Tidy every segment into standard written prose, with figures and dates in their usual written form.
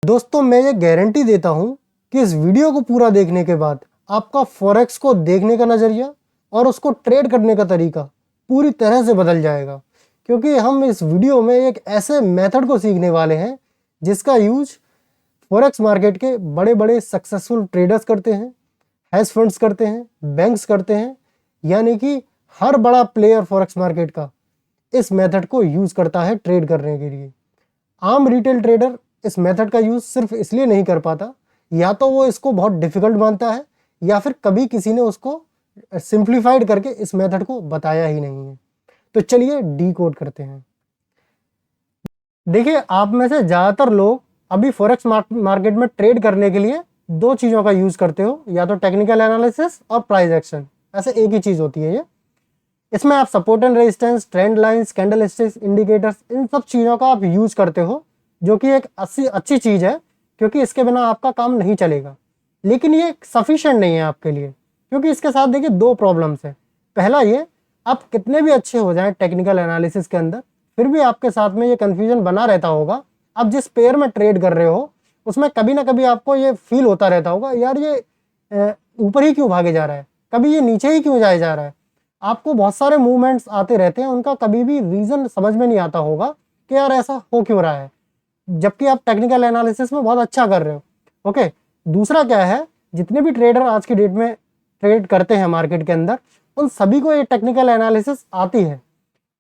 दोस्तों मैं ये गारंटी देता हूँ कि इस वीडियो को पूरा देखने के बाद आपका फॉरेक्स को देखने का नज़रिया और उसको ट्रेड करने का तरीका पूरी तरह से बदल जाएगा, क्योंकि हम इस वीडियो में एक ऐसे मेथड को सीखने वाले हैं जिसका यूज फॉरेक्स मार्केट के बड़े बड़े सक्सेसफुल ट्रेडर्स करते हैं, हेज फंड्स करते हैं, बैंक्स करते हैं, यानी कि हर बड़ा प्लेयर फॉरेक्स मार्केट का इस मेथड को यूज़ करता है ट्रेड करने के लिए। आम रिटेल ट्रेडर इस मेथड का यूज़ सिर्फ इसलिए नहीं कर पाता, या तो वो इसको बहुत डिफ़िकल्ट मानता है या फिर कभी किसी ने उसको सिंप्लीफाइड करके इस मेथड को बताया ही नहीं है। तो चलिए डीकोड करते हैं। देखिए, आप में से ज़्यादातर लोग अभी फॉरेक्स मार्केट में ट्रेड करने के लिए दो चीज़ों का यूज़ करते हो, या तो टेक्निकल एनालिसिस और प्राइस एक्शन। ऐसे एक ही चीज़ होती है ये। इसमें आप support and resistance, trend lines, candlesticks, indicators, इन सब चीज़ों का आप यूज़ करते हो, जो कि एक अच्छी चीज़ है, क्योंकि इसके बिना आपका काम नहीं चलेगा। लेकिन ये सफिशिएंट नहीं है आपके लिए, क्योंकि इसके साथ देखिए दो प्रॉब्लम्स है। पहला ये, आप कितने भी अच्छे हो जाएं टेक्निकल एनालिसिस के अंदर, फिर भी आपके साथ में ये कन्फ्यूजन बना रहता होगा। आप जिस पेयर में ट्रेड कर रहे हो उसमें कभी ना कभी आपको ये फील होता रहता होगा, यार ये ऊपर ही क्यों भागे जा रहा है, कभी ये नीचे ही क्यों जाए जा रहा है। आपको बहुत सारे मूवमेंट्स आते रहते हैं, उनका कभी भी रीज़न समझ में नहीं आता होगा कि यार ऐसा हो क्यों रहा है, जबकि आप टेक्निकल एनालिसिस में बहुत अच्छा कर रहे हो। ओके, दूसरा क्या है, जितने भी ट्रेडर आज की डेट में ट्रेड करते हैं मार्केट के अंदर, उन सभी को ये टेक्निकल एनालिसिस आती है।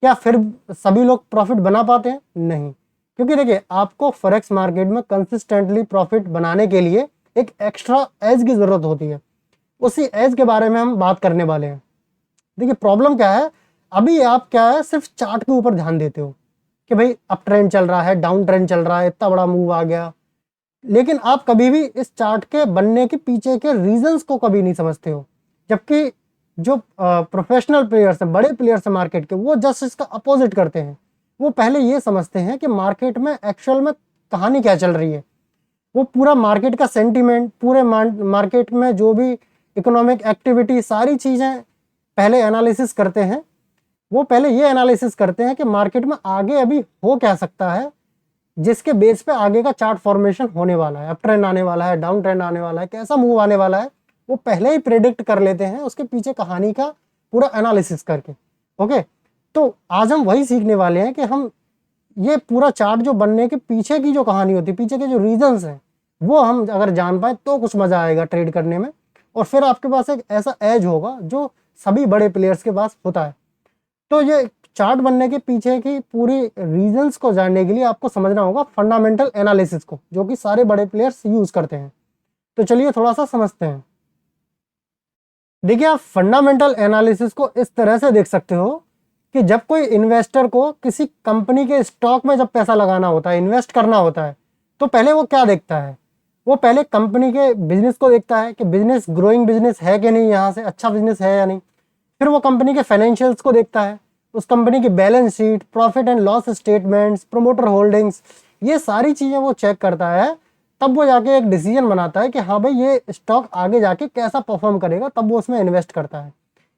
क्या फिर सभी लोग प्रॉफिट बना पाते हैं? नहीं, क्योंकि देखिए आपको फॉरेक्स मार्केट में कंसिस्टेंटली प्रॉफिट बनाने के लिए एक एक्स्ट्रा एज की ज़रूरत होती है। उसी एज के बारे में हम बात करने वाले हैं। देखिए प्रॉब्लम क्या है, अभी आप क्या है, सिर्फ चार्ट के ऊपर ध्यान देते हो कि भाई अप ट्रेंड चल रहा है, डाउन ट्रेंड चल रहा है, इतना बड़ा मूव आ गया, लेकिन आप कभी भी इस चार्ट के बनने के पीछे के रीजंस को कभी नहीं समझते हो। जबकि जो प्रोफेशनल प्लेयर्स हैं, बड़े प्लेयर्स हैं मार्केट के, वो जस्ट इसका अपोजिट करते हैं। वो पहले ये समझते हैं कि मार्केट में एक्चुअल में कहानी क्या चल रही है। वो पूरा मार्केट का सेंटीमेंट, पूरे मार्केट में जो भी इकोनॉमिक एक्टिविटी, सारी चीज़ें पहले एनालिसिस करते हैं। वो पहले ये एनालिसिस करते हैं कि मार्केट में आगे अभी हो क्या सकता है, जिसके बेस पे आगे का चार्ट फॉर्मेशन होने वाला है, अप ट्रेंड आने वाला है, डाउन ट्रेंड आने वाला है, कैसा मूव आने वाला है, वो पहले ही प्रेडिक्ट कर लेते हैं उसके पीछे कहानी का पूरा एनालिसिस करके। ओके, तो आज हम वही सीखने वाले हैं कि हम ये पूरा चार्ट जो बनने के पीछे की जो कहानी होती है, पीछे के जो रीजंस हैं, वो हम अगर जान पाए तो कुछ मजा आएगा ट्रेड करने में। और फिर आपके पास एक ऐसा एज होगा जो सभी बड़े प्लेयर्स के पास होता है। तो ये चार्ट बनने के पीछे की पूरी रीजंस को जानने के लिए आपको समझना होगा फंडामेंटल एनालिसिस को, जो कि सारे बड़े प्लेयर्स यूज करते हैं। तो चलिए थोड़ा सा समझते हैं। देखिए, आप फंडामेंटल एनालिसिस को इस तरह से देख सकते हो कि जब कोई इन्वेस्टर को किसी कंपनी के स्टॉक में जब पैसा लगाना होता है, इन्वेस्ट करना होता है, तो पहले वो क्या देखता है, वो पहले कंपनी के बिजनेस को देखता है कि बिजनेस ग्रोइंग बिजनेस है कि नहीं, यहाँ से अच्छा बिजनेस है या नहीं। फिर वो कंपनी के फाइनेंशियल्स को देखता है, उस कंपनी की balance sheet, profit and loss statements, promoter holdings, ये सारी चीज़ें वो चेक करता है। तब वो जाके एक डिसीजन बनाता है कि हाँ भाई ये स्टॉक आगे जाके कैसा परफॉर्म करेगा, तब वो उसमें इन्वेस्ट करता है।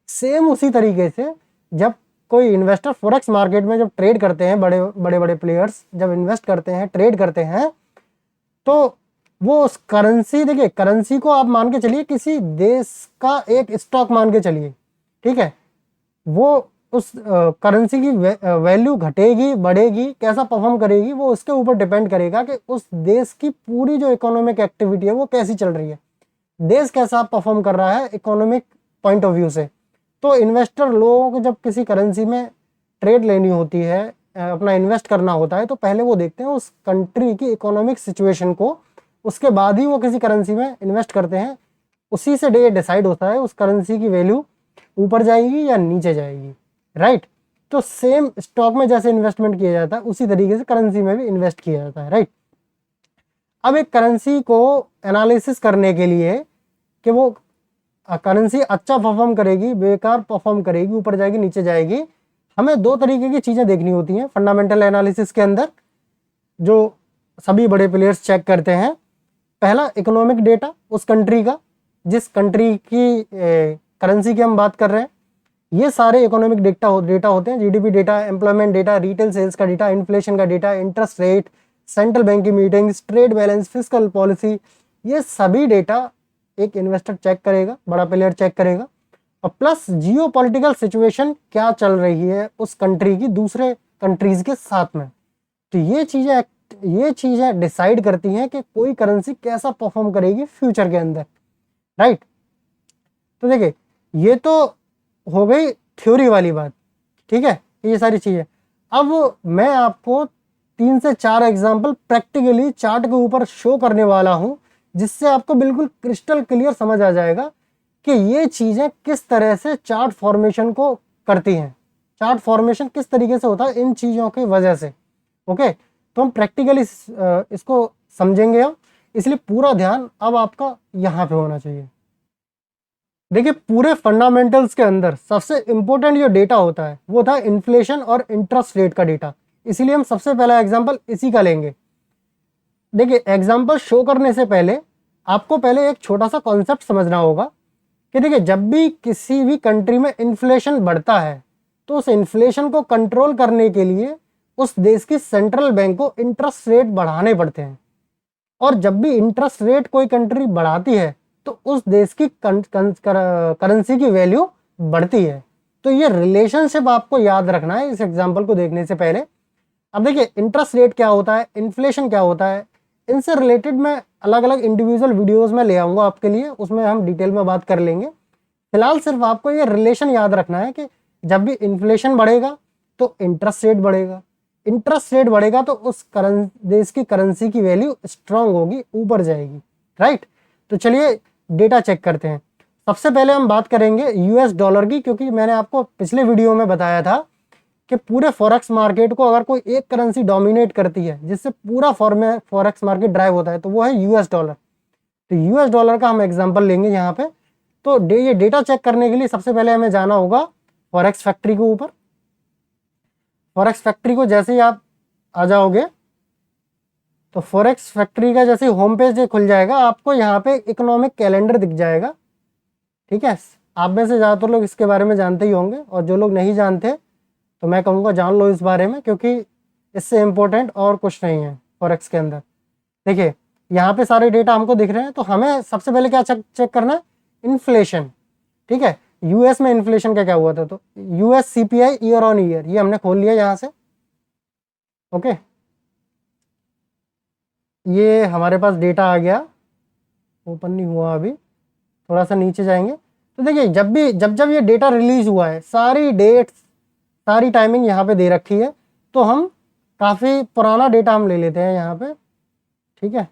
सेम उसी तरीके से जब कोई इन्वेस्टर फॉरेक्स मार्केट में जब ट्रेड करते हैं, बड़े बड़े प्लेयर्स जब इन्वेस्ट करते हैं, ट्रेड करते हैं, तो वो उस करेंसी, देखिए करेंसी को आप मान के चलिए किसी देश का एक स्टॉक मान के चलिए, ठीक है। वो उस करेंसी की वैल्यू घटेगी, बढ़ेगी, कैसा परफॉर्म करेगी, वो उसके ऊपर डिपेंड करेगा कि उस देश की पूरी जो इकोनॉमिक एक्टिविटी है वो कैसी चल रही है, देश कैसा परफॉर्म कर रहा है इकोनॉमिक पॉइंट ऑफ व्यू से। तो इन्वेस्टर लोगों को जब किसी करेंसी में ट्रेड लेनी होती है, अपना इन्वेस्ट करना होता है, तो पहले वो देखते हैं उस कंट्री की इकोनॉमिक सिचुएशन को, उसके बाद ही वो किसी करेंसी में इन्वेस्ट करते हैं। उसी से डिसाइड होता है उस करेंसी की वैल्यू ऊपर जाएगी या नीचे जाएगी, राइट। तो सेम स्टॉक में जैसे इन्वेस्टमेंट किया जाता है, उसी तरीके से करेंसी में भी इन्वेस्ट किया जाता है, राइट। अब एक करेंसी को एनालिसिस करने के लिए कि वो करेंसी अच्छा परफॉर्म करेगी, बेकार परफॉर्म करेगी, ऊपर जाएगी, नीचे जाएगी, हमें दो तरीके की चीज़ें देखनी होती हैं फंडामेंटल एनालिसिस के अंदर, जो सभी बड़े प्लेयर्स चेक करते हैं। पहला, इकोनॉमिक डेटा उस कंट्री का, जिस कंट्री की करेंसी की हम बात कर रहे हैं। ये सारे इकोनॉमिक डेटा होते हैं, GDP data, employment data, retail sales का डेटा, इन्फ्लेशन का data, interest rate, central bank की meetings, trade balance, fiscal policy, ये सभी डेटा एक इन्वेस्टर चेक करेगा, बड़ा प्लेयर चेक करेगा। और प्लस जियो पॉलिटिकल सिचुएशन क्या चल रही है उस कंट्री की दूसरे कंट्रीज के साथ में। तो ये चीजें डिसाइड करती हैं कि कोई करेंसी कैसा परफॉर्म करेगी फ्यूचर के अंदर, राइट। तो देखिए ये तो हो गई थ्योरी वाली बात, ठीक है, ये सारी चीजें। अब मैं आपको 3 से 4 एग्जाम्पल प्रैक्टिकली चार्ट के ऊपर शो करने वाला हूं, जिससे आपको बिल्कुल क्रिस्टल क्लियर समझ आ जाएगा कि ये चीजें किस तरह से चार्ट फॉर्मेशन को करती हैं, चार्ट फॉर्मेशन किस तरीके से होता है इन चीजों की वजह से। ओके, तो हम प्रैक्टिकली इसको समझेंगे अब, इसलिए पूरा ध्यान अब आपका यहाँ पे होना चाहिए। देखिए पूरे फंडामेंटल्स के अंदर सबसे इंपॉर्टेंट जो डेटा होता है वो था इन्फ्लेशन और इंटरेस्ट रेट का डेटा, इसीलिए हम सबसे पहला एग्जांपल इसी का लेंगे। देखिए एग्जांपल शो करने से पहले आपको पहले एक छोटा सा कॉन्सेप्ट समझना होगा कि देखिए जब भी किसी भी कंट्री में इन्फ्लेशन बढ़ता है तो उस इन्फ्लेशन को कंट्रोल करने के लिए उस देश की सेंट्रल बैंक को इंटरेस्ट रेट बढ़ाने पड़ते हैं। और जब भी इंटरेस्ट रेट कोई कंट्री बढ़ाती है तो उस देश की करेंसी की वैल्यू बढ़ती है। तो ये रिलेशनशिप आपको याद रखना है इस एग्जांपल को देखने से पहले। अब देखिए इंटरेस्ट रेट क्या होता है, इन्फ्लेशन क्या होता है, इनसे रिलेटेड मैं अलग अलग इंडिविजुअल वीडियोस में ले आऊँगा आपके लिए, उसमें हम डिटेल में बात कर लेंगे। फिलहाल सिर्फ आपको ये रिलेशन याद रखना है कि जब भी इन्फ्लेशन बढ़ेगा तो इंटरेस्ट रेट बढ़ेगा, इंटरेस्ट रेट बढ़ेगा तो उस देश की करेंसी की वैल्यू स्ट्रांग होगी, ऊपर जाएगी, राइट। तो चलिए डेटा चेक करते हैं। सबसे पहले हम बात करेंगे यूएस डॉलर की, क्योंकि मैंने आपको पिछले वीडियो में बताया था कि पूरे फॉरेक्स मार्केट को अगर कोई एक करेंसी डोमिनेट करती है जिससे पूरा फॉरेक्स मार्केट ड्राइव होता है तो वो है यूएस डॉलर। तो यूएस डॉलर का हम एग्जांपल लेंगे यहाँ पे। तो ये डेटा चेक करने के लिए सबसे पहले हमें जाना होगा फॉरेक्स फैक्ट्री के ऊपर। फॉरेक्स फैक्ट्री को जैसे ही आप आ जाओगे तो फॉरेक्स फैक्ट्री का जैसे होम पेज खुल जाएगा, आपको यहाँ पे इकोनॉमिक कैलेंडर दिख जाएगा, ठीक है। आप में से ज़्यादातर लोग इसके बारे में जानते ही होंगे, और जो लोग नहीं जानते तो मैं कहूँगा जान लो इस बारे में, क्योंकि इससे इम्पोर्टेंट और कुछ नहीं है फॉरेक्स के अंदर। देखिए यहाँ पे सारे डेटा हमको दिख रहे हैं, तो हमें सबसे पहले क्या चेक करना है, इन्फ्लेशन, ठीक है। यूएस में इन्फ्लेशन क्या क्या हुआ था, तो US CPI year on year, ये हमने खोल लिया यहाँ से। ओके, ये हमारे पास डेटा आ गया, ओपन नहीं हुआ अभी, थोड़ा सा नीचे जाएंगे। तो देखिए जब ये डेटा रिलीज हुआ है, सारी डेट्स सारी टाइमिंग यहाँ पे दे रखी है, तो हम काफ़ी पुराना डेटा हम ले लेते हैं यहाँ पे, ठीक है,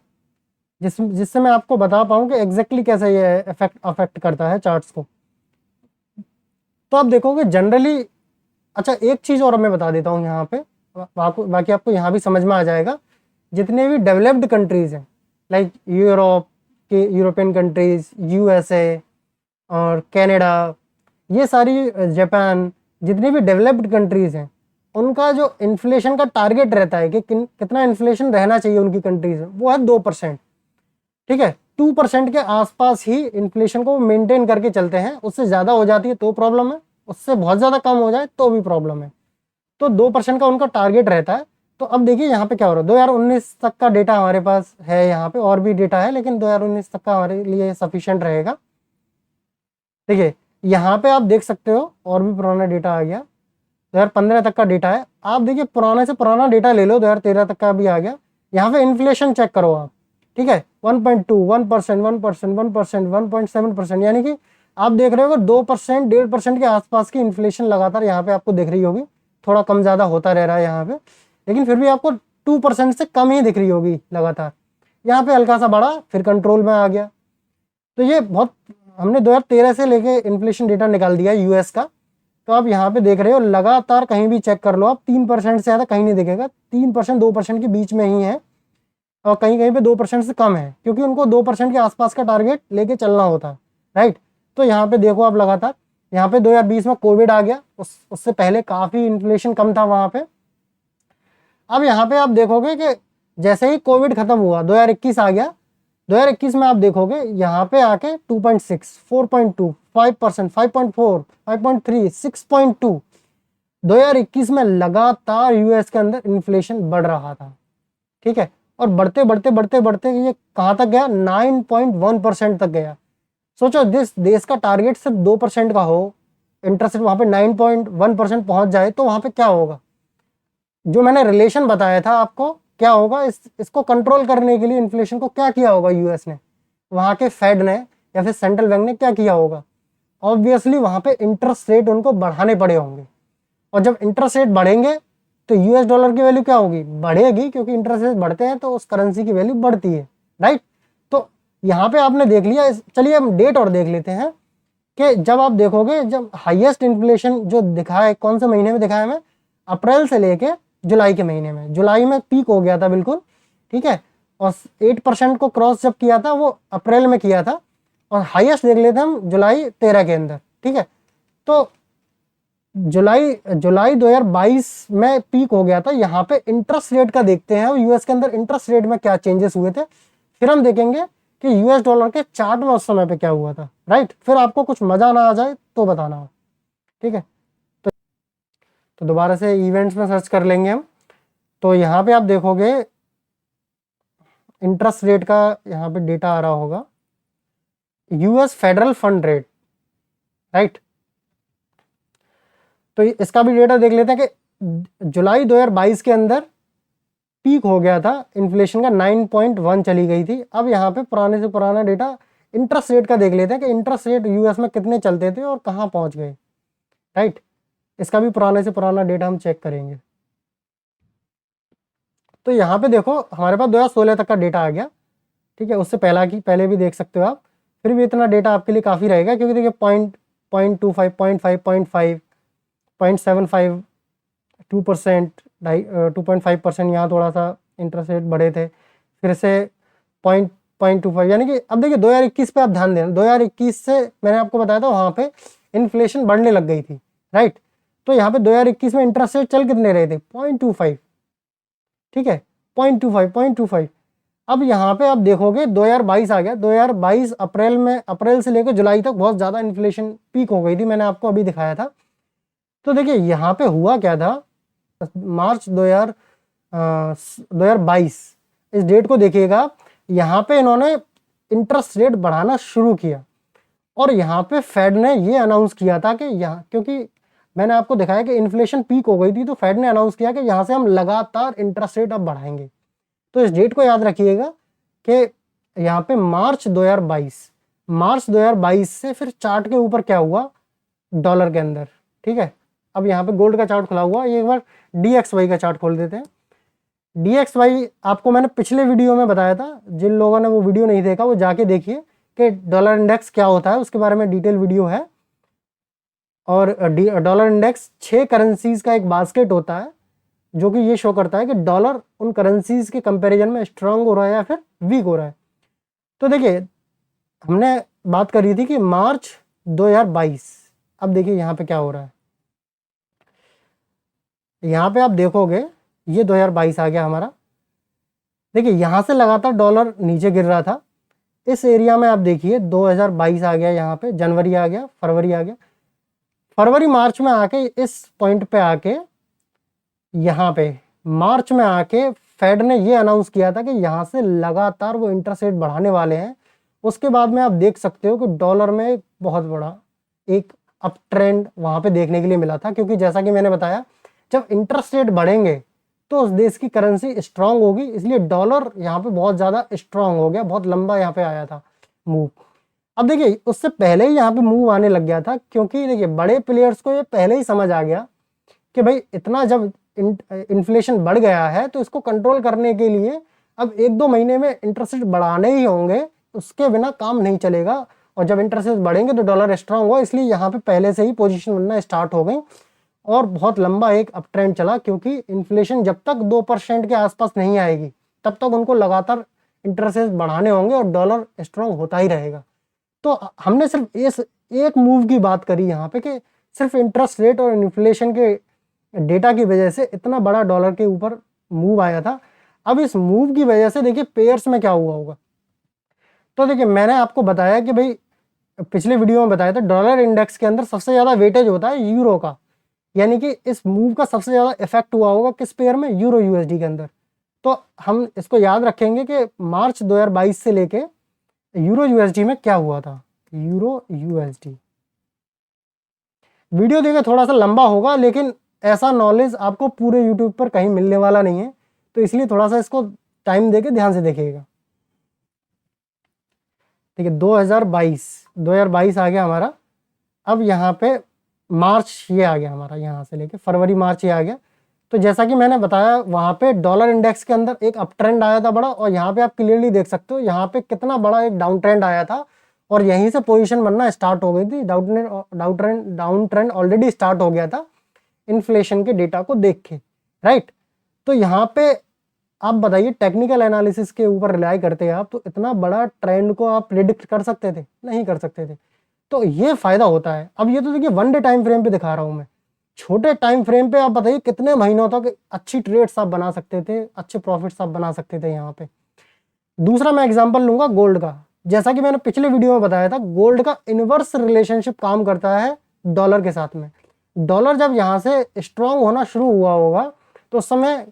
जिससे मैं आपको बता पाऊँ कि एग्जैक्टली कैसे ये अफेक्ट करता है चार्ट्स को। तो आप देखोगे जनरली, अच्छा एक चीज़ और मैं बता देता हूँ यहाँ पे, बाकी आपको यहाँ भी समझ में आ जाएगा। जितने भी डेवलप्ड कंट्रीज़ हैं लाइक यूरोपियन कंट्रीज़, यूएसए और कनाडा, ये सारी जापान, जितनी भी डेवलप्ड कंट्रीज़ हैं उनका जो इन्फ्लेशन का टारगेट रहता है कि कितना इन्फ्लेशन रहना चाहिए उनकी कंट्रीज में, वो है 2%, ठीक है। 2% के आसपास ही इन्फ्लेशन को मेंटेन करके चलते हैं, उससे ज़्यादा हो जाती है तो प्रॉब्लम है, उससे बहुत ज़्यादा कम हो जाए तो भी प्रॉब्लम है। तो 2% का उनका टारगेट रहता है। तो अब देखिए यहाँ पे क्या हो रहा है, 2019 तक का डेटा हमारे पास है, यहाँ पे और भी डेटा है लेकिन 2019 तक का हमारे लिए सफिशिएंट रहेगा। देखिए यहाँ पे आप देख सकते हो और भी पुराना डेटा आ गया, 2015 तक का डेटा है। आप देखिए पुराने से पुराना डेटा ले लो, 2013 तक का भी आ गया। यहाँ पे इन्फ्लेशन चेक करो आप, ठीक है, 1.2, 1%, 1%, 1%, 1.7%, यानी कि आप देख रहे हो 2%, 1.5% के आसपास की इन्फ्लेशन लगातार यहाँ पे आपको दिख रही होगी। थोड़ा कम ज़्यादा होता रह रहा है यहाँ पे, लेकिन फिर भी आपको 2% से कम ही दिख रही होगी लगातार। यहाँ पे हल्का सा बढ़ा, फिर कंट्रोल में आ गया। तो ये बहुत, हमने 2013 से लेके इन्फ्लेशन डेटा निकाल दिया यूएस का। तो आप यहाँ पे देख रहे हो लगातार, कहीं भी चेक कर लो आप, 3% से ज़्यादा कहीं नहीं दिखेगा, 3% 2% के बीच में ही है, और कहीं कहीं पे 2% से कम है, क्योंकि उनको 2% के आसपास का टारगेट लेके चलना होता है, राइट। तो यहाँ पे देखो आप लगातार, यहाँ पे 2020 में कोविड आ गया, उससे पहले काफ़ी इन्फ्लेशन कम था वहाँ पे। अब यहाँ पे आप देखोगे कि जैसे ही कोविड खत्म हुआ, 2021 आ गया, 2021 में आप देखोगे यहाँ पे आके 2.6, 4.2, 5%, 5.4, 5.3, 6.2, 2021 में लगातार यूएस के अंदर इन्फ्लेशन बढ़ रहा था, ठीक है, और बढ़ते बढ़ते बढ़ते बढ़ते ये कहाँ तक गया, 9.1% तक गया। सोचो जिस देश का टारगेट सिर्फ 2% का हो, इंटरेस्ट रेट वहाँ पे 9.1% पहुंच जाए तो वहाँ पे क्या होगा। जो मैंने रिलेशन बताया था आपको, क्या होगा, इसको कंट्रोल करने के लिए इन्फ्लेशन को क्या किया होगा यूएस ने, वहाँ के फेड ने या फिर सेंट्रल बैंक ने क्या किया होगा, ऑब्वियसली वहाँ पे इंटरेस्ट रेट उनको बढ़ाने पड़े होंगे। और जब इंटरेस्ट रेट बढ़ेंगे तो यूएस डॉलर की वैल्यू क्या होगी, बढ़ेगी, क्योंकि इंटरेस्ट रेट बढ़ते हैं तो उस करेंसी की वैल्यू बढ़ती है, राइट। तो यहाँ पे आपने देख लिया। चलिए हम डेट और देख लेते हैं कि जब आप देखोगे, जब हाईएस्ट इन्फ्लेशन जो दिखा है, कौन से महीने में दिखा है, हमें अप्रैल से लेके जुलाई के महीने में। जुलाई में पीक हो गया था बिल्कुल, ठीक है, और 8% को क्रॉस जब किया था वो अप्रैल में किया था, और हाईएस्ट देख लेते हैं हम जुलाई 13 के अंदर, ठीक है। तो जुलाई जुलाई 2022 में पीक हो गया था। यहाँ पे इंटरेस्ट रेट का देखते हैं यूएस के अंदर इंटरेस्ट रेट में क्या चेंजेस हुए थे, फिर हम देखेंगे कि यूएस डॉलर के चार्ट में उस समय पे क्या हुआ था, राइट। फिर आपको कुछ मजा ना आ जाए तो बताना, ठीक है। तो दोबारा से इवेंट्स में सर्च कर लेंगे हम। तो यहाँ पे आप देखोगे इंटरेस्ट रेट का यहाँ पे डेटा आ रहा होगा, US federal fund rate, right. तो इसका भी डेटा देख लेते हैं कि जुलाई 2022 के अंदर पीक हो गया था इन्फ्लेशन का, 9.1 चली गई थी। अब यहाँ पे पुराने से पुराना डेटा इंटरेस्ट रेट का देख लेते हैं कि इंटरेस्ट रेट यूएस में कितने चलते थे और कहाँ पहुँच गए, राइट। इसका भी पुराने से पुराना डेटा हम चेक करेंगे। तो यहाँ पे देखो हमारे पास 2016 तक का डेटा आ गया, ठीक है। उससे पहले भी देख सकते हो आप, फिर भी इतना डेटा आपके लिए काफ़ी रहेगा, क्योंकि देखिए 0.25, 0.5, 0.75, 2%, 2.5%, यहाँ थोड़ा सा इंटरेस्ट रेट बढ़े थे, फिर से 0.25, यानी कि अब देखिए 2021 पे आप ध्यान देना, 2021 से मैंने आपको बताया था वहाँ पे इन्फ्लेशन बढ़ने लग गई थी, राइट। तो यहाँ पे 2021 में इंटरेस्ट रेट चल कितने रहे थे, 0.25, ठीक है, 0.25। अब यहाँ पे आप देखोगे 2022 आ गया, 2022 अप्रैल से लेकर जुलाई तक बहुत ज़्यादा इन्फ्लेशन पीक हो गई थी, मैंने आपको अभी दिखाया था। तो देखिए यहाँ पे हुआ क्या था, मार्च 2022 इस डेट को देखिएगा, यहाँ पे इन्होंने इंटरेस्ट रेट बढ़ाना शुरू किया, और यहाँ पे फेड ने ये अनाउंस किया था कि यहाँ, क्योंकि मैंने आपको दिखाया कि इन्फ्लेशन पीक हो गई थी, तो फेड ने अनाउंस किया कि यहाँ से हम लगातार इंटरेस्ट रेट अब बढ़ाएंगे। तो इस डेट को याद रखिएगा कि यहाँ पे मार्च 2022 से फिर चार्ट के ऊपर क्या हुआ डॉलर के अंदर, ठीक है। अब यहाँ पे गोल्ड का चार्ट खुला हुआ, ये एक बार DXY का चार्ट खोल देते हैं। DXY आपको मैंने पिछले वीडियो में बताया था, जिन लोगों ने वो वीडियो नहीं देखा वो जाके देखिए कि डॉलर इंडेक्स क्या होता है, उसके बारे में डिटेल वीडियो है। और डॉलर इंडेक्स 6 करेंसीज का एक बास्केट होता है, जो कि ये शो करता है कि डॉलर उन करेंसीज के कंपैरिजन में स्ट्रांग हो रहा है या फिर वीक हो रहा है। तो देखिए हमने बात करी थी कि मार्च 2022, अब देखिए यहाँ पे क्या हो रहा है। यहाँ पे आप देखोगे ये 2022 आ गया हमारा, देखिए यहाँ से लगातार डॉलर नीचे गिर रहा था। इस एरिया में आप देखिए 2022 आ गया, यहाँ पे जनवरी आ गया, फरवरी आ गया, फरवरी मार्च में आके इस पॉइंट पे आके यहाँ पे मार्च में आके फेड ने ये अनाउंस किया था कि यहाँ से लगातार वो इंटरेस्ट रेट बढ़ाने वाले हैं। उसके बाद में आप देख सकते हो कि डॉलर में बहुत बड़ा एक अप ट्रेंड वहाँ पे देखने के लिए मिला था, क्योंकि जैसा कि मैंने बताया जब इंटरेस्ट रेट बढ़ेंगे तो उस देश की करेंसी स्ट्रांग होगी, इसलिए डॉलर यहाँ पे बहुत ज़्यादा स्ट्रांग हो गया, बहुत लंबा यहाँ पे आया था मूव। अब देखिए उससे पहले ही यहाँ पे मूव आने लग गया था, क्योंकि देखिए बड़े प्लेयर्स को ये पहले ही समझ आ गया कि भाई इतना जब इन्फ्लेशन बढ़ गया है तो इसको कंट्रोल करने के लिए अब 1-2 महीने में इंटरेस्ट रेट बढ़ाने ही होंगे, उसके बिना काम नहीं चलेगा। और जब इंटरेस्ट रेट बढ़ेंगे तो डॉलर स्ट्रांग हुआ, इसलिए यहाँ पे पहले से ही पोजीशन बनना स्टार्ट हो गई और बहुत लंबा एक अप ट्रेंड चला, क्योंकि इन्फ्लेशन जब तक 2% के आसपास नहीं आएगी तब तक उनको लगातार इंटरेस्ट रेट बढ़ाने होंगे और डॉलर स्ट्रांग होता ही रहेगा। तो हमने सिर्फ इस एक मूव की बात करी यहाँ पे कि सिर्फ इंटरेस्ट रेट और इन्फ्लेशन के डेटा की वजह से इतना बड़ा डॉलर के ऊपर मूव आया था। अब इस मूव की वजह से देखिए पेयर्स में क्या हुआ होगा। तो देखिए मैंने आपको बताया कि भाई पिछले वीडियो में बताया था डॉलर इंडेक्स के अंदर सबसे ज़्यादा वेटेज होता है यूरो का, यानी कि इस मूव का सबसे ज़्यादा इफेक्ट हुआ होगा किस पेयर में, यूरो यूएसडी के अंदर। तो हम इसको याद रखेंगे कि मार्च 2022 से लेके यूरो यूएसडी में क्या हुआ था। यूरो यूएसडी वीडियो देखिए थोड़ा सा लंबा होगा, लेकिन ऐसा नॉलेज आपको पूरे यूट्यूब पर कहीं मिलने वाला नहीं है, तो इसलिए थोड़ा सा इसको टाइम देके ध्यान से देखिएगा। ठीक है, 2022 आ गया हमारा। अब यहाँ पे मार्च ये आ गया हमारा, यहाँ से लेके फरवरी मार्च ये आ गया। तो जैसा कि मैंने बताया वहाँ पे डॉलर इंडेक्स के अंदर एक अप ट्रेंड आया था बड़ा, और यहाँ पे आप क्लियरली देख सकते हो यहाँ पे कितना बड़ा एक डाउन ट्रेंड आया था, और यहीं से पोजीशन बनना स्टार्ट हो गई थी। डाउन ट्रेंड ऑलरेडी स्टार्ट हो गया था इन्फ्लेशन के डेटा को देख के, राइट। तो यहाँ पे आप बताइए टेक्निकल एनालिसिस के ऊपर रिलाई करते हैं आप, तो इतना बड़ा ट्रेंड को आप प्रिडिक्ट कर सकते थे? नहीं कर सकते थे। तो ये फायदा होता है। अब ये तो देखिए 1 डे टाइम फ्रेम पे दिखा रहा हूं मैं, छोटे टाइम फ्रेम पे आप बताइए कितने महीनों तक अच्छी ट्रेड्स आप बना सकते थे, अच्छे प्रॉफिट्स आप बना सकते थे यहाँ पे। दूसरा मैं एग्जांपल लूंगा गोल्ड का। जैसा कि मैंने पिछले वीडियो में बताया था, गोल्ड का इनवर्स रिलेशनशिप काम करता है डॉलर के साथ में। डॉलर जब यहाँ से स्ट्रांग होना शुरू हुआ होगा तो उस समय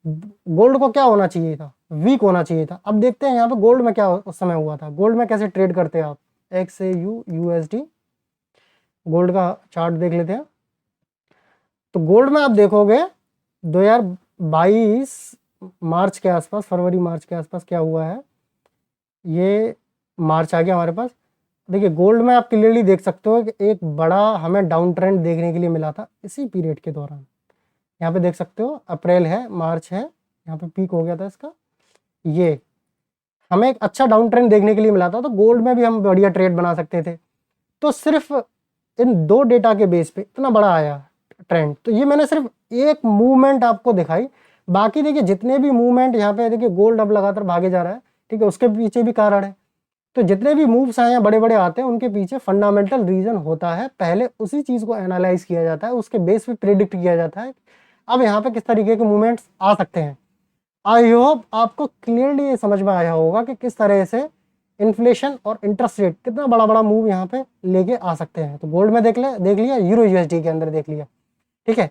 गोल्ड को क्या होना चाहिए था? वीक होना चाहिए था। अब देखते हैं यहाँ पे गोल्ड में क्या उस समय हुआ था। गोल्ड में कैसे ट्रेड करते हैं आप? XAU USD गोल्ड का चार्ट देख लेते हैं। तो गोल्ड में आप देखोगे 2022 मार्च के आसपास, फरवरी मार्च के आसपास क्या हुआ है, ये मार्च आ गया हमारे पास। देखिए गोल्ड में आप क्लियरली देख सकते हो कि एक बड़ा हमें डाउन ट्रेंड देखने के लिए मिला था इसी पीरियड के दौरान। यहाँ पे देख सकते हो अप्रैल है, मार्च है, यहाँ पे पीक हो गया था इसका। ये हमें एक अच्छा डाउन ट्रेंड देखने के लिए मिला था, तो गोल्ड में भी हम बढ़िया ट्रेड बना सकते थे। तो सिर्फ इन 2 डेटा के बेस पे इतना बड़ा आया ट्रेंड। तो ये मैंने सिर्फ एक मूवमेंट आपको दिखाई। बाकी देखिए जितने भी मूवमेंट यहाँ पे देखिए गोल्ड अब लगातार भागे जा रहा है, ठीक है, उसके पीछे भी कारण है। तो जितने भी मूव्स आए हैं बड़े बड़े आते हैं, उनके पीछे फंडामेंटल रीजन होता है। पहले उसी चीज को एनालाइज किया जाता है, उसके बेस पे प्रिडिक्ट किया जाता है अब यहाँ पे किस तरीके के मूवमेंट्स आ सकते हैं। आई होप आपको क्लियरली ये समझ में आया होगा कि किस तरह से इन्फ्लेशन और इंटरेस्ट रेट कितना बड़ा बड़ा मूव यहाँ पे लेके आ सकते हैं। तो गोल्ड में देख लिया, यूरो यूएसडी के अंदर देख लिया, ठीक है।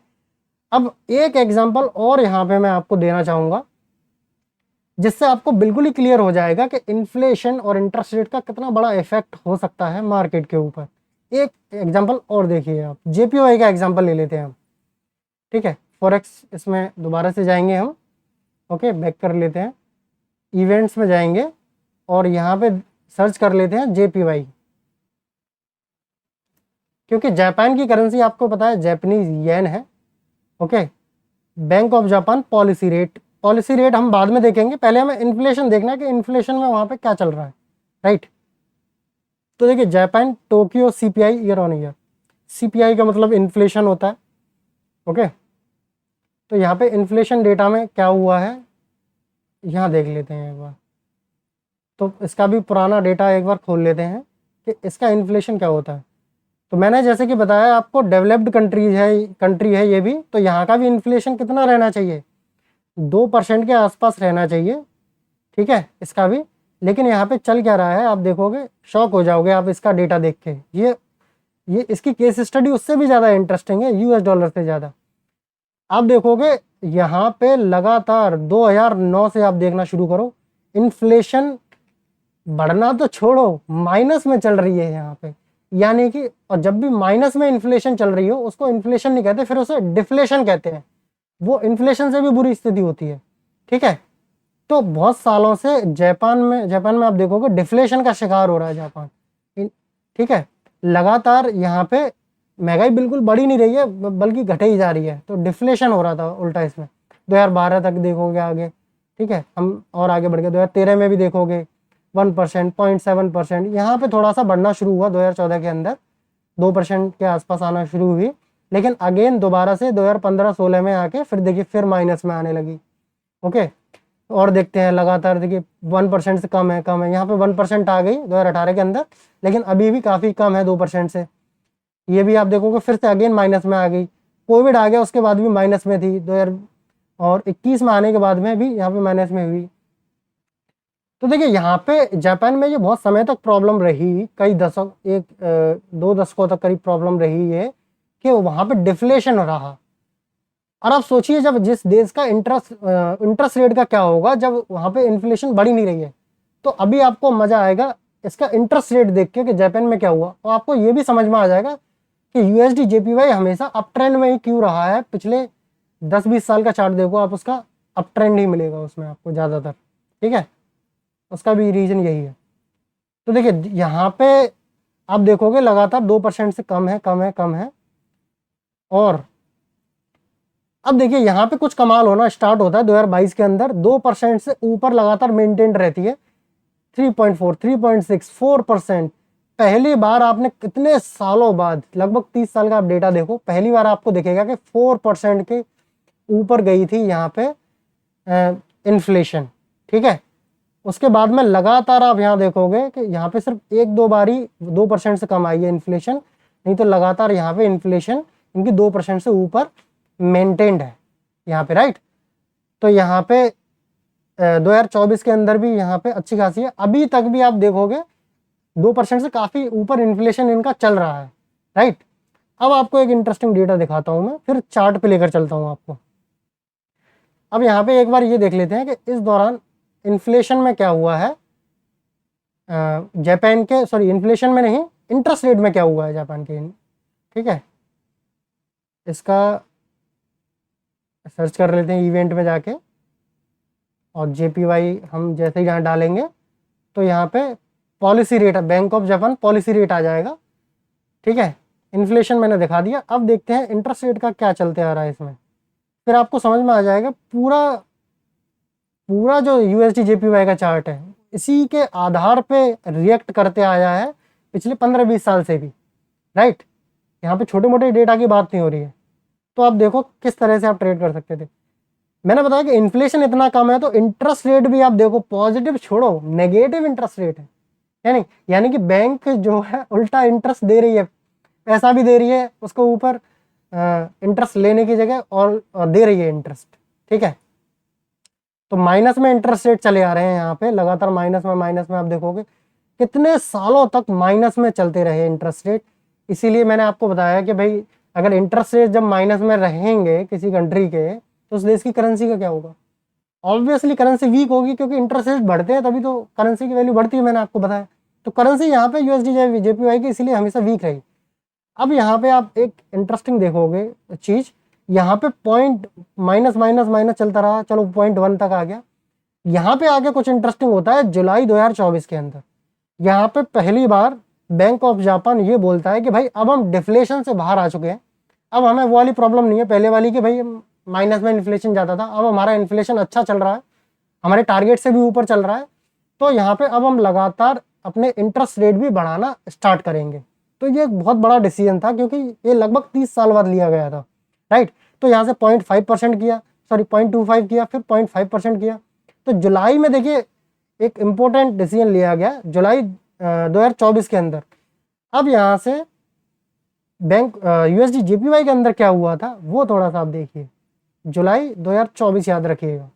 अब एक एग्जांपल और यहाँ पे मैं आपको देना चाहूंगा, जिससे आपको बिल्कुल ही क्लियर हो जाएगा कि इन्फ्लेशन और इंटरेस्ट रेट का कितना बड़ा इफेक्ट हो सकता है मार्केट के ऊपर। एक एग्जांपल और देखिए आप, JPY का एग्जांपल ले लेते हैं हम, ठीक है। फॉरेक्स इसमें दोबारा से जाएंगे हम, ओके, बैक कर लेते हैं, इवेंट्स में जाएंगे और यहाँ पे सर्च कर लेते हैं JPY, क्योंकि जापान की करेंसी आपको पता है जापानीज येन है, okay. Bank of Japan policy rate हम बाद में देखेंगे, पहले हमें इन्फ्लेशन देखना है कि इन्फ्लेशन में वहाँ पे क्या चल रहा है, राइट। तो देखिए Japan Tokyo CPI year on year, CPI का मतलब इन्फ्लेशन होता है, ओके। तो यहाँ पे इन्फ्लेशन डेटा में क्या हुआ है यहाँ देख लेते हैं एक बार। तो इसका भी पुराना डेटा एक बार खोल लेते हैं कि इसका इन्फ्लेशन क्या होता है। तो मैंने जैसे कि बताया आपको, डेवलप्ड कंट्री है ये भी, तो यहाँ का भी इन्फ्लेशन कितना रहना चाहिए? 2% के आसपास रहना चाहिए, ठीक है, इसका भी। लेकिन यहाँ पे चल क्या रहा है आप देखोगे, शॉक हो जाओगे आप इसका डेटा देख के। ये इसकी केस स्टडी उससे भी ज़्यादा इंटरेस्टिंग है, US डॉलर से ज़्यादा। आप देखोगे यहाँ पे लगातार 2009 से आप देखना शुरू करो, इन्फ्लेशन बढ़ना तो छोड़ो, माइनस में चल रही है यहाँ पे। यानी कि, और जब भी माइनस में इन्फ्लेशन चल रही हो उसको इन्फ्लेशन नहीं कहते, फिर उसे डिफ्लेशन कहते हैं। वो इन्फ्लेशन से भी बुरी स्थिति होती है, ठीक है। तो बहुत सालों से जापान में आप देखोगे डिफ्लेशन का शिकार हो रहा है जापान, ठीक है। लगातार यहाँ पे महंगाई बिल्कुल बढ़ी नहीं रही है, बल्कि घटे ही जा रही है। तो डिफ्लेशन हो रहा था उल्टा इसमें। 2012 तक देखोगे आगे, ठीक है, हम और आगे बढ़ गए। 2013 में भी देखोगे 1%, 0.7%, यहाँ पे थोड़ा सा बढ़ना शुरू हुआ 2014 के अंदर, 2% के आसपास आना शुरू हुई। लेकिन अगेन दोबारा से 2015-16 में आके फिर देखिए फिर माइनस में आने लगी, ओके। और देखते हैं लगातार, देखिए 1% से कम है यहाँ पे 1% आ गई 2018 के अंदर, लेकिन अभी भी काफ़ी कम है 2% से। ये भी आप देखोगे फिर से अगेन माइनस में आ गई। कोविड आ गया उसके बाद भी माइनस में थी, 2021 में आने के बाद में भी यहाँ पे माइनस में हुई। तो देखिए यहाँ पे जापान में ये बहुत समय तक प्रॉब्लम रही, कई दशक, 2 दशकों तक करीब प्रॉब्लम रही है कि वहाँ पे डिफ्लेशन रहा। और आप सोचिए जब जिस देश का इंटरेस्ट रेट का क्या होगा जब वहां पे इन्फ्लेशन बढ़ ही नहीं रही है, तो अभी आपको मजा आएगा इसका इंटरेस्ट रेट देख के कि जापान में क्या हुआ, और आपको ये भी समझ में आ जाएगा कि यूएसडी जेपीवाई हमेशा अप ट्रेंड में ही क्यों रहा है। पिछले 10-20 साल का चार्ट देखो आप, उसका अप ट्रेंड ही मिलेगा उसमें आपको ज़्यादातर, ठीक है। उसका भी रीज़न यही है। तो देखिए यहाँ पे आप देखोगे लगातार 2% से कम है, कम है, कम है। और अब देखिए यहाँ पे कुछ कमाल होना स्टार्ट होता है 2022 के अंदर, 2% से ऊपर लगातार मेंटेन रहती है, 3.4, 3.6, 4%। पहली बार आपने कितने सालों बाद, लगभग 30 साल का आप डेटा देखो, पहली बार आपको दिखेगा कि 4% के ऊपर गई थी यहाँ पे इन्फ्लेशन, ठीक है। उसके बाद में लगातार आप यहाँ देखोगे कि यहाँ पे सिर्फ 1-2 बार ही 2% से कम आई है इन्फ्लेशन, नहीं तो लगातार यहाँ पे इन्फ्लेशन इनकी 2% से ऊपर मेंटेन्ड है यहाँ पे, राइट। तो यहाँ पे 2024 के अंदर भी यहाँ पे अच्छी खासी है, अभी तक भी आप देखोगे 2% से काफ़ी ऊपर इन्फ्लेशन इनका चल रहा है, राइट। अब आपको एक इंटरेस्टिंग डेटा दिखाता हूँ मैं, फिर चार्ट पे लेकर चलता हूँ आपको। अब यहाँ पे एक बार ये देख लेते हैं कि इस दौरान इन्फ्लेशन में क्या हुआ है जापान के, सॉरी इन्फ्लेशन में नहीं, इंटरेस्ट रेट में क्या हुआ है जापान के, ठीक है। इसका सर्च कर लेते हैं इवेंट में जाके, और जेपीवाई हम जैसे ही यहाँ डालेंगे तो यहाँ पे policy rate, bank of Japan policy rate आ जाएगा, ठीक है। इन्फ्लेशन मैंने दिखा दिया। अब देखते हैं इंटरेस्ट रेट का क्या चलते आ रहा है इसमें, फिर आपको समझ में आ जाएगा। पूरा पूरा जो यूएसडी जेपीवाई का चार्ट है इसी के आधार पे रिएक्ट करते आया है पिछले 15-20 साल से भी, राइट। यहाँ पे छोटे मोटे डेटा की बात नहीं हो रही है। तो आप देखो किस तरह से आप ट्रेड कर सकते थे। मैंने बताया कि इन्फ्लेशन इतना कम है तो इंटरेस्ट रेट भी आप देखो पॉजिटिव छोड़ो, नेगेटिव इंटरेस्ट रेट है, यानी कि बैंक जो है उल्टा इंटरेस्ट दे रही है, पैसा भी दे रही है उसको ऊपर इंटरेस्ट लेने की जगह, और दे रही है इंटरेस्ट, ठीक है। तो माइनस में इंटरेस्ट रेट चले आ रहे हैं यहाँ पे लगातार, माइनस में आप देखोगे कितने सालों तक माइनस में चलते रहे इंटरेस्ट रेट। इसीलिए मैंने आपको बताया कि भाई अगर इंटरेस्ट रेट जब माइनस में रहेंगे किसी कंट्री के, तो उस देश की करेंसी का क्या होगा? ऑब्वियसली करेंसी वीक होगी, क्योंकि इंटरेस्ट रेट बढ़ते हैं तभी तो करेंसी की वैल्यू बढ़ती है, मैंने आपको बताया। तो करेंसी यहाँ पे यूएसडी जेपीवाई की इसीलिए हमेशा वीक रही। अब यहाँ पे आप एक इंटरेस्टिंग देखोगे चीज, यहाँ पे पॉइंट माइनस माइनस माइनस चलता रहा, चलो 0.1 तक आ गया। यहाँ पे आगे कुछ इंटरेस्टिंग होता है जुलाई 2024 के अंदर, यहाँ पे पहली बार बैंक ऑफ जापान ये बोलता है कि भाई अब हम डिफ्लेशन से बाहर आ चुके हैं, अब हमें वो वाली प्रॉब्लम नहीं है पहले वाली कि भाई माइनस में इन्फ्लेशन जाता था, अब हमारा इन्फ्लेशन अच्छा चल रहा है, हमारे टारगेट से भी ऊपर चल रहा है। तो यहाँ पे अब हम लगातार अपने इंटरेस्ट रेट भी बढ़ाना स्टार्ट करेंगे। तो ये एक बहुत बड़ा डिसीजन था, क्योंकि ये लगभग 30 साल बाद लिया गया था, राइट। तो यहाँ से 0.5% किया, सॉरी 0.25 किया, फिर 0.5% किया। तो जुलाई में देखिए एक इम्पोर्टेंट डिसीजन लिया गया जुलाई 2024 के अंदर। अब यहाँ से बैंक यूएसडी जेपीवाई के अंदर क्या हुआ था वो थोड़ा सा आप देखिए, जुलाई 2024 याद रखिएगा,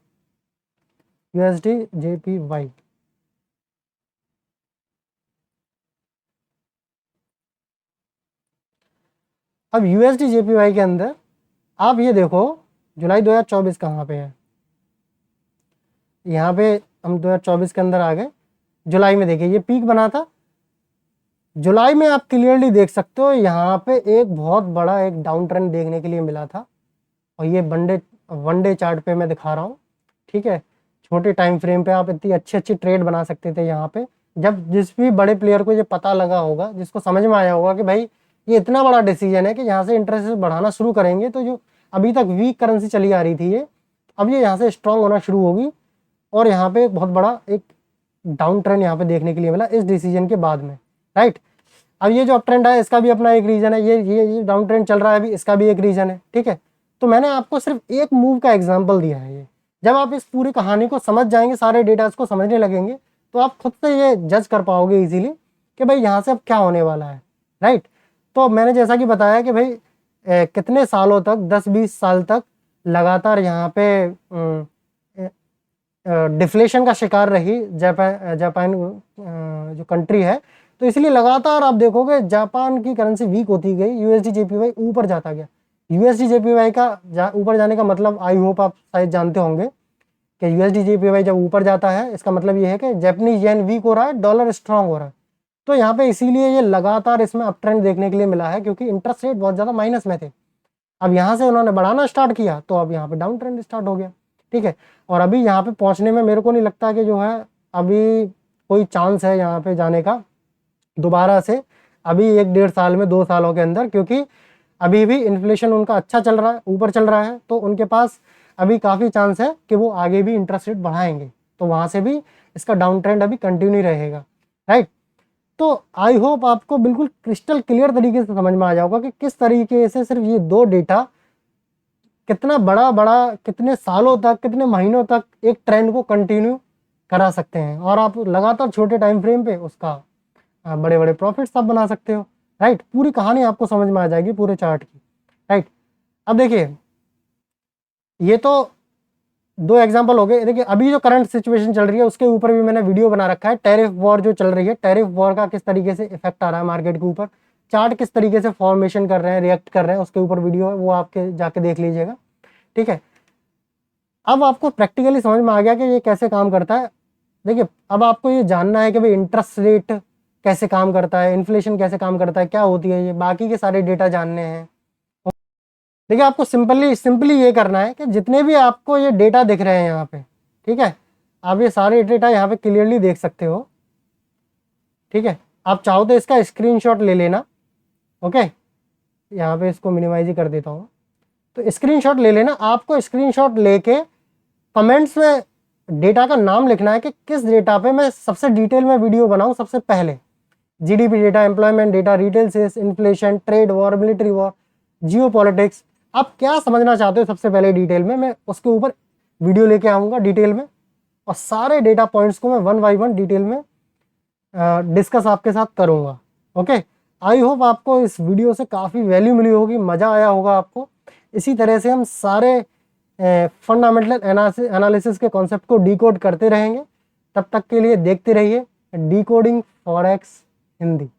यूएसडी जेपीवाई। अब यूएसडी जेपीवाई के अंदर आप ये देखो जुलाई 2024 कहाँ पे है, यहाँ पे हम 2024 के अंदर आ गए। जुलाई में देखिए ये पीक बना था, जुलाई में आप क्लियरली देख सकते हो यहाँ पे एक बहुत बड़ा एक डाउन ट्रेंड देखने के लिए मिला था, और ये वन डे चार्ट पे मैं दिखा रहा हूँ, ठीक है। छोटे टाइम फ्रेम पे आप इतनी अच्छी अच्छी ट्रेड बना सकते थे यहाँ पे। जब जिस भी बड़े प्लेयर को ये पता लगा होगा, जिसको समझ में आया होगा कि भाई ये इतना बड़ा डिसीजन है कि यहाँ से इंटरेस्ट बढ़ाना शुरू करेंगे, तो जो अभी तक वीक करेंसी चली आ रही थी ये अब ये यहाँ से स्ट्रांग होना शुरू होगी, और यहाँ पे बहुत बड़ा एक डाउन ट्रेंड यहाँ पे देखने के लिए मिला इस डिसीजन के बाद में, राइट। अब ये जो अप ट्रेंड है इसका भी अपना एक रीजन है, ये डाउन ट्रेंड चल रहा है अभी, इसका भी एक रीजन है, ठीक है। तो मैंने आपको सिर्फ एक मूव का एग्जांपल दिया है। ये जब आप इस पूरी कहानी को समझ जाएंगे, सारे डेटा को समझने लगेंगे, तो आप खुद से ये जज कर पाओगे इजीली कि भाई यहाँ से अब क्या होने वाला है, राइट। तो मैंने जैसा कि बताया कि भाई कितने सालों तक, 10-20 साल तक लगातार यहाँ पे डिफ्लेशन का शिकार रही जापान जो कंट्री है। तो इसलिए लगातार आप देखोगे जापान की करेंसी वीक होती गई, यूएसडी जेपीवाई ऊपर जाता गया। यूएसडी जेपीवाई का ऊपर जाने का मतलब आई होप आप शायद जानते होंगे कि यूएसडी जेपीवाई जब ऊपर जाता है इसका मतलब ये है कि जापानीज येन वीक हो रहा है, डॉलर स्ट्रांग हो रहा है। तो यहाँ पे इसीलिए ये लगातार इसमें अप ट्रेंड देखने के लिए मिला है, क्योंकि इंटरेस्ट रेट बहुत ज़्यादा माइनस में थे। अब यहाँ से उन्होंने बढ़ाना स्टार्ट किया तो अब यहाँ पे डाउन ट्रेंड स्टार्ट हो गया, ठीक है। और अभी यहाँ पे पहुँचने में मेरे को नहीं लगता कि जो है अभी कोई चांस है यहाँ पे जाने का दोबारा से, अभी 1-1.5 साल में, 2 सालों के अंदर, क्योंकि अभी भी इन्फ्लेशन उनका अच्छा चल रहा है, ऊपर चल रहा है, तो उनके पास अभी काफ़ी चांस है कि वो आगे भी इंटरेस्ट रेट बढ़ाएंगे, तो वहाँ से भी इसका डाउन ट्रेंड अभी कंटिन्यू रहेगा, राइट। तो आई होप आपको बिल्कुल क्रिस्टल क्लियर तरीके से समझ में आ जाएगा कि किस तरीके से सिर्फ ये 2 डेटा कितना बड़ा बड़ा कितने सालों तक, कितने महीनों तक एक ट्रेंड को कंटिन्यू करा सकते हैं, और आप लगातार छोटे टाइम फ्रेम पे उसका बड़े बड़े प्रॉफिट्स आप बना सकते हो, राइट। पूरी कहानी आपको समझ में आ जाएगी पूरे चार्ट की, राइट। अब देखिए ये तो 2 एग्जांपल हो गए। देखिए अभी जो करंट सिचुएशन चल रही है उसके ऊपर भी मैंने वीडियो बना रखा है। टैरिफ वॉर जो चल रही है, टैरिफ वॉर का किस तरीके से इफेक्ट आ रहा है मार्केट के ऊपर, चार्ट किस तरीके से फॉर्मेशन कर रहे हैं, रिएक्ट कर रहे हैं, उसके ऊपर वीडियो है, वो आपके जाके देख लीजिएगा, ठीक है। अब आपको प्रैक्टिकली समझ में आ गया कि ये कैसे काम करता है। देखिए अब आपको ये जानना है कि भाई इंटरेस्ट रेट कैसे काम करता है, इन्फ्लेशन कैसे काम करता है, क्या होती है ये, बाकी के सारे डेटा जानने हैं। देखिए आपको सिंपली ये करना है कि जितने भी आपको ये डेटा दिख रहे हैं यहाँ पे, ठीक है, आप ये सारे डेटा यहाँ पे क्लियरली देख सकते हो, ठीक है। आप चाहो तो इसका स्क्रीनशॉट ले लेना, ओके। यहाँ पे इसको मिनिमाइज ही कर देता हूँ। तो स्क्रीनशॉट ले लेना, आपको स्क्रीनशॉट लेके कमेंट्स में डेटा का नाम लिखना है कि किस डेटा पे मैं सबसे डिटेल में वीडियो बनाऊं सबसे पहले। GDP data, employment data, retail sales, inflation, trade war, military war, geopolitics, आप क्या समझना चाहते हो सबसे पहले डिटेल में, मैं उसके ऊपर वीडियो लेके आऊँगा डिटेल में, और सारे डेटा पॉइंट्स को मैं 1 बाय 1 डिटेल में डिस्कस आपके साथ करूँगा, ओके। आई होप आपको इस वीडियो से काफ़ी वैल्यू मिली होगी, मज़ा आया होगा आपको। इसी तरह से हम सारे फंडामेंटल एनालिसिस के कॉन्सेप्ट को डिकोड करते रहेंगे। तब तक के लिए देखते रहिए डिकोडिंग फॉरेक्स हिंदी।